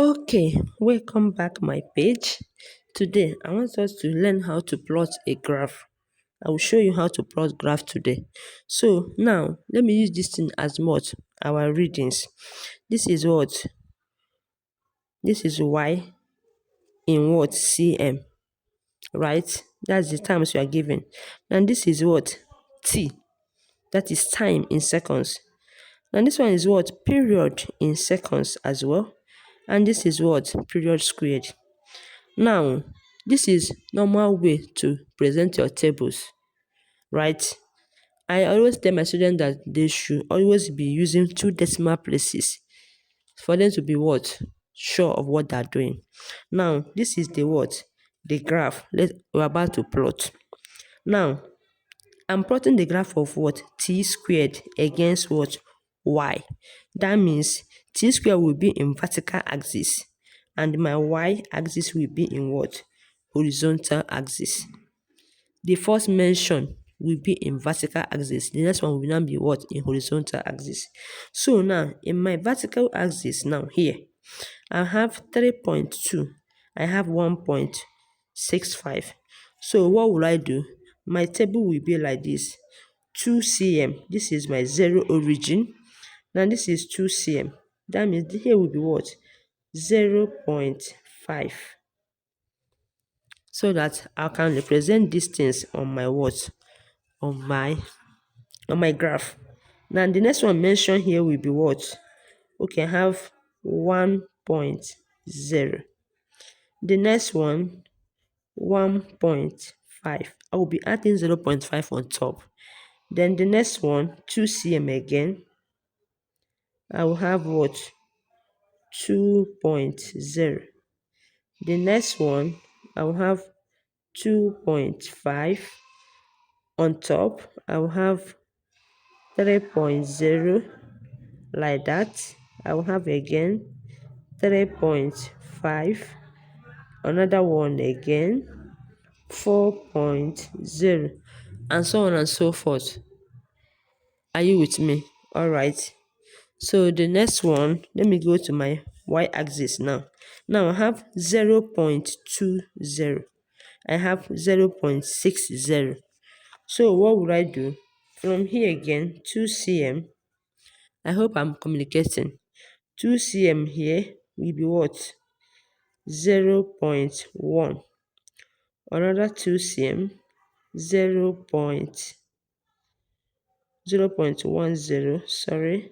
Okay, welcome back my page. Today I want us to learn how to plot a graph. I will show you how to plot graph today. So now let me use this thing as what our readings. This is what? This is y in what cm, right? That's the times we are given. And this is what t, that is time in seconds. And this one is what period in seconds as well. And this is what period squared. Now, this is normal way to present your tables, right? I always tell my students that they should always be using two decimal places for them to be what? Sure of what they're doing. Now, this is the what? The graph we're about to plot. Now, I'm plotting the graph of what? T squared against what? Y. That means T squared will be in vertical axis and my Y axis will be in what? Horizontal axis. The first mention will be in vertical axis. The next one will now be what? In horizontal axis. So now, in my vertical axis now here, I have 3.2. I have 1.65. So what will I do? My table will be like this. 2 cm. This is my zero origin. Now this is 2 cm. That means here will be what? 0.5. So that I can represent distance on my what? On my graph. Now the next one mentioned here will be what? Okay, I have 1.0. The next one 1.5. I will be adding 0.5 on top. Then the next one 2 cm again. I will have what? 2.0. The next one I will have 2.5 on top. I will have 3.0 like that. I will have again 3.5, another one again 4.0, and so on and so forth. Are you with me? All right. So the next one, let me go to my y-axis now. Now I have 0.20. I have 0.60. So what would I do? From here again, 2 cm. I hope I'm communicating. 2 cm here will be what? 0.1. Another 2 cm, 0.10. Sorry.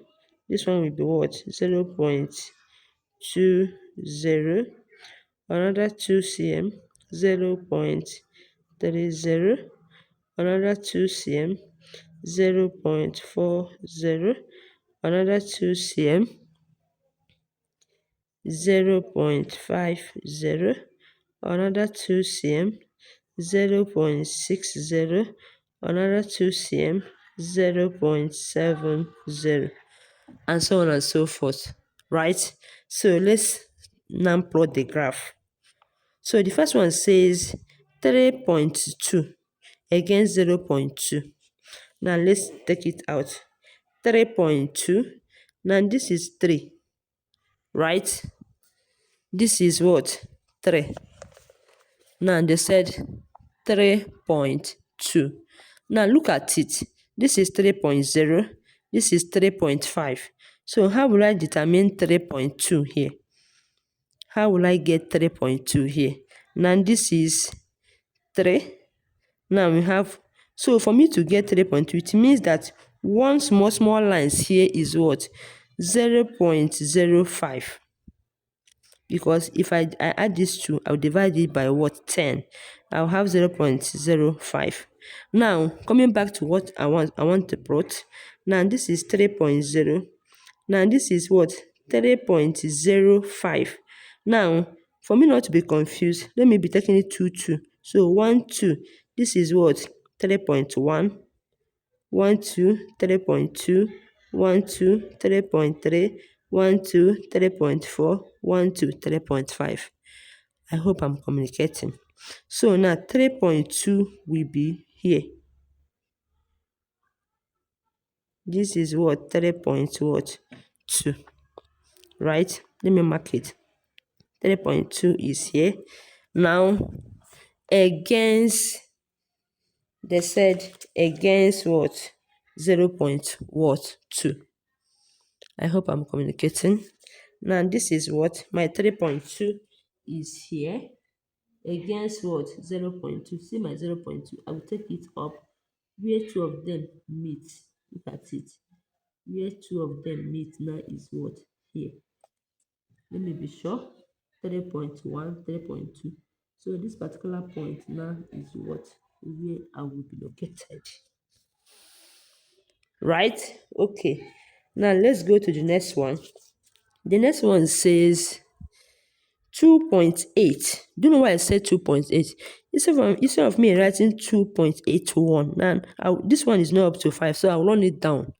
This one will be what? 0.20. Another 2 cm, 0.30. Another 2 cm, 0.40. Another 2 cm, 0.50. Another 2 cm, 0.60. Another 2 cm, 0.70, and so on and so forth, right? So let's now plot the graph. So the first one says 3.2 against 0.2. Now let's take it out. 3.2. Now this is 3, right? This is what? 3. Now they said 3.2. Now look at it. This is 3.0. This is 3.5. So how will I determine 3.2 here? How will I get 3.2 here? Now this is 3. Now we have, so for me to get 3.2, it means that one small lines here is what? 0.05. Because if I add these two, I'll divide it by what? 10. I'll have 0.05. Now, coming back to what I want to plot. Now, this is 3.0. Now, this is what? 3.05. Now, for me not to be confused, let me be taking it 2. So, 1, 2. This is what? 3.1. 1, 2, 3.2, 1, 2, 3.3, 1, 2, 3.4, 1, 2, 3.5. I hope I'm communicating. So now 3.2 will be here. This is what? 3.2. Right? Let me mark it. 3.2 is here. Now, against, they said against what? 0.2. I hope I'm communicating. Now, this is what? My 3.2 is here. Against what? 0.2. See my 0.2. I will take it up where two of them meet. Look at it. Where two of them meet now is what? Here. Let me be sure. 3.1, 3.2. So this particular point now is what? Where I will be located. Right? Okay. Now let's go to the next one. The next one says 2.8. Do you know why I said 2.8? Instead of me writing 2.81, now this one is not up to 5, so I'll run it down.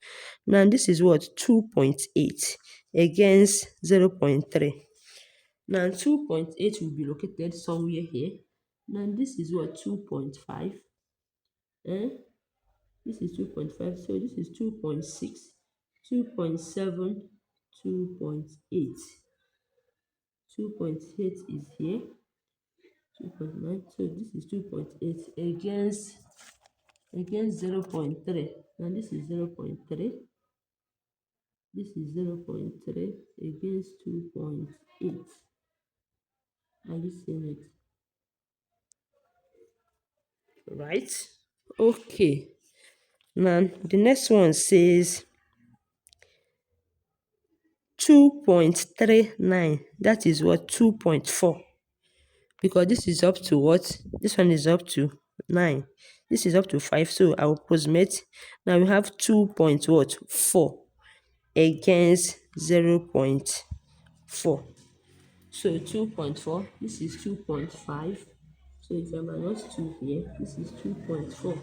Now this is what? 2.8 against 0.3. Now 2.8 will be located somewhere here. Now this is what? 2.5. This is 2.5, so this is 2.6, 2.7, 2.8. 2.8 is here. 2.9, so this is 2.8 against 0.3. Now this is 0.3. This is 0.3 against 2.8. Are you seeing it? Right? Okay. Now the next one says 2.39. That is what? 2.4. Because this is up to what? This one is up to 9. This is up to 5. So I will approximate. Now we have 2.4 against 0.4. So 2.4. This is 2.5. So if I minus 2 here, this is 2.4.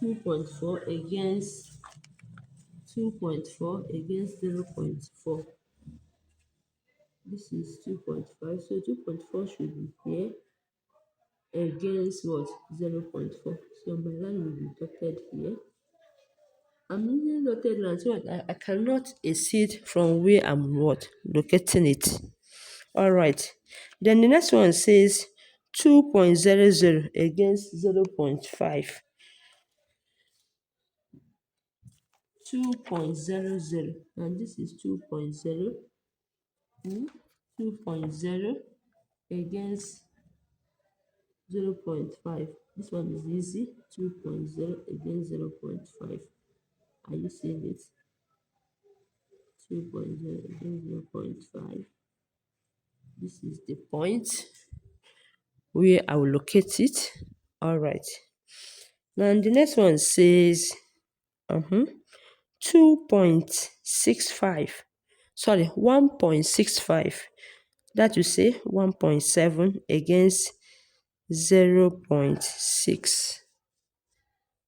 2.4 against 2.4 against 0.4. This is 2.5. So 2.4 should be here against what? 0.4. So my line will be dotted here. I'm using dotted line so I cannot exceed from where I'm what? Locating it. All right. Then the next one says 2.00 against 0.5. 2.00, and this is 2.0. 2.0 against 0.5. This one is easy. 2.0 against 0.5. Are you seeing it? 2.0 against 0.5. This is the point where I will locate it. All right. Now the next one says 2.65. Sorry, 1.65. That will say 1.7 against 0.6.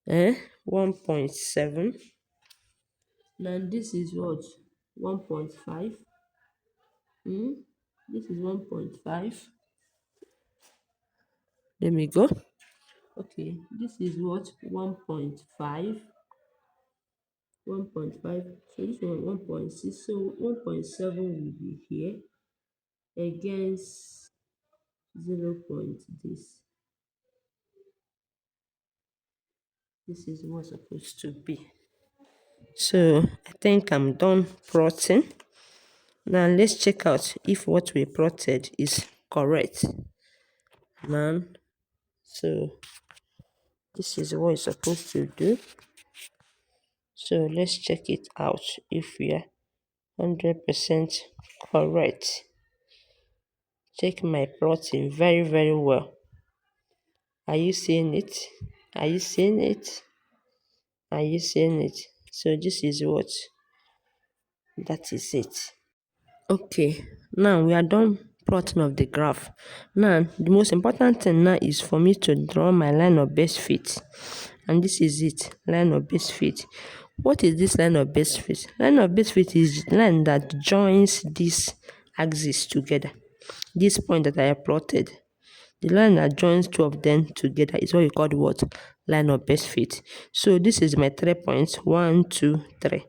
1.7. Now this is what? 1.5. This is 1.5. Let me go. Okay, this is what? 1.5. 1.5. So this one 1.6. So 1.7 will be here against 0. This. This is what's supposed to be. So I think I'm done plotting. Now let's check out if what we plotted is correct. Now, so this is what it's supposed to do. So let's check it out if we are 100% correct. Check my plotting very, very well. Are you seeing it? Are you seeing it? Are you seeing it? So this is what? That is it. Okay, now we are done plotting of the graph. Now, the most important thing now is for me to draw my line of base fit. And this is it, line of base fit. What is this line of base fit? Line of base fit is the line that joins this axis together. This point that I have plotted. The line that joins two of them together is what we call what? Line of base fit. So this is my 3 points. 1, 2, 3.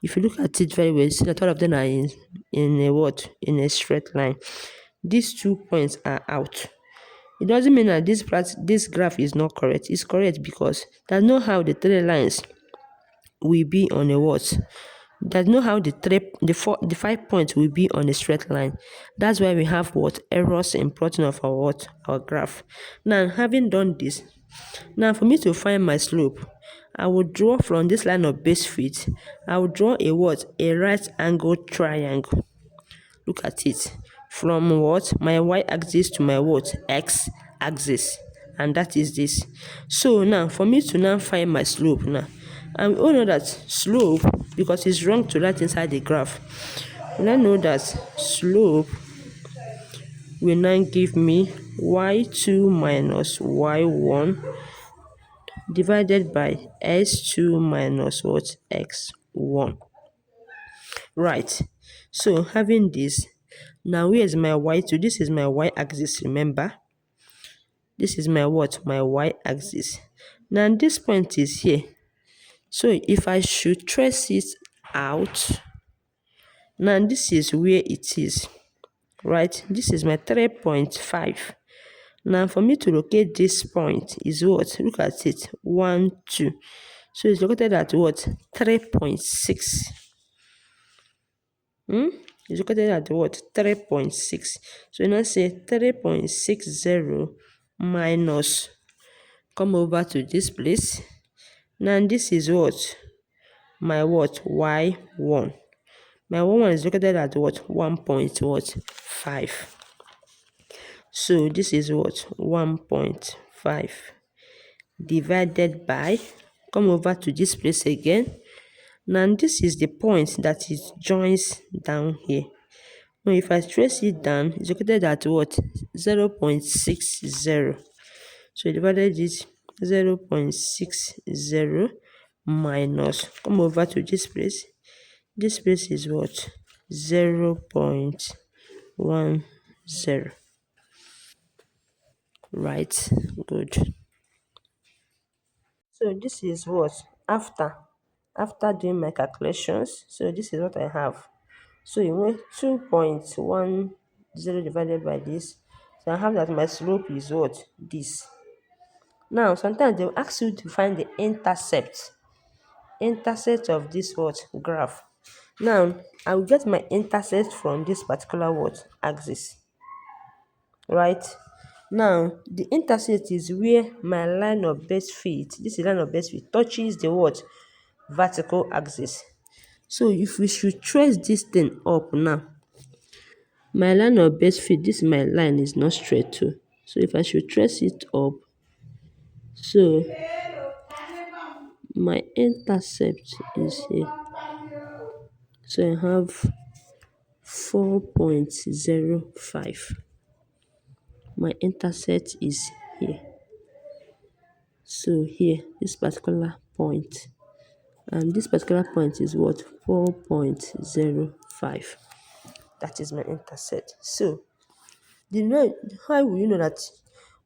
If you look at it very well, you see that all of them are in a what? In a straight line. these 2 points are out. It doesn't mean that this graph is not correct. It's correct because there's no how the three lines will be on a what? There's no how the 5 points will be on a straight line. That's why we have what? Errors in plotting of our what? Our graph. Now, having done this, now for me to find my slope, I will draw from this line of base feet. I will draw a what? A right angle triangle. Look at it. From what? My y-axis to my what? X-axis. And that is this. So now, for me to now find my slope now, and we all know that slope, because it's wrong to write inside the graph, we now know that slope will now give me y2 minus y1 divided by s2 minus what? X1. Right. So having this, now where is my y2? This is my y-axis, remember? This is my what? My y-axis. Now this point is here. So if I should trace it out, now this is where it is, right? This is my 3.5. Now for me to locate this point is what? Look at it. 1, 2. So it's located at what? 3.6. It's located at what? 3.6. So now say 3.60 minus, come over to this place. Now this is what? My what? Y1. My y1 is located at what? 1.5. So this is what? 1.5 divided by, come over to this place again. Now this is the point that it joins down here. Now if I trace it down, it's located at what? 0.60. So divided it 0.60 minus, come over to this place. This place is what? 0.10. Right, good. So this is what? After doing my calculations, so this is what I have. So you went 2.10 divided by this. So I have that my slope is what? This. Now, sometimes they'll ask you to find the intercept of this what? Graph. Now, I will get my intercept from this particular what? Axis. Right? Now, the intercept is where my line of base feet, this is line of base feet, touches the what? Vertical axis. So if we should trace this thing up now, my line of base feet, this my line is not straight too. So if I should trace it up, so my intercept is here. So I have 4.05. My intercept is here. So here, this particular point. And this particular point is what? 4.05. That is my intercept. So how will you know that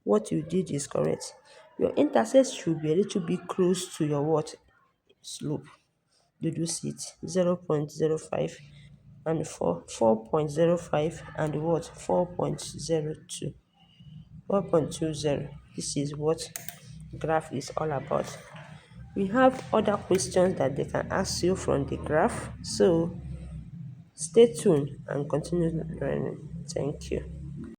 what you did is correct? Your intercept should be a little bit close to your what? Slope. You do see it. 0.05 and 4.05 and what? 4.02. 4.20. This is what graph is all about. We have other questions that they can ask you from the graph. So stay tuned and continue learning. Thank you.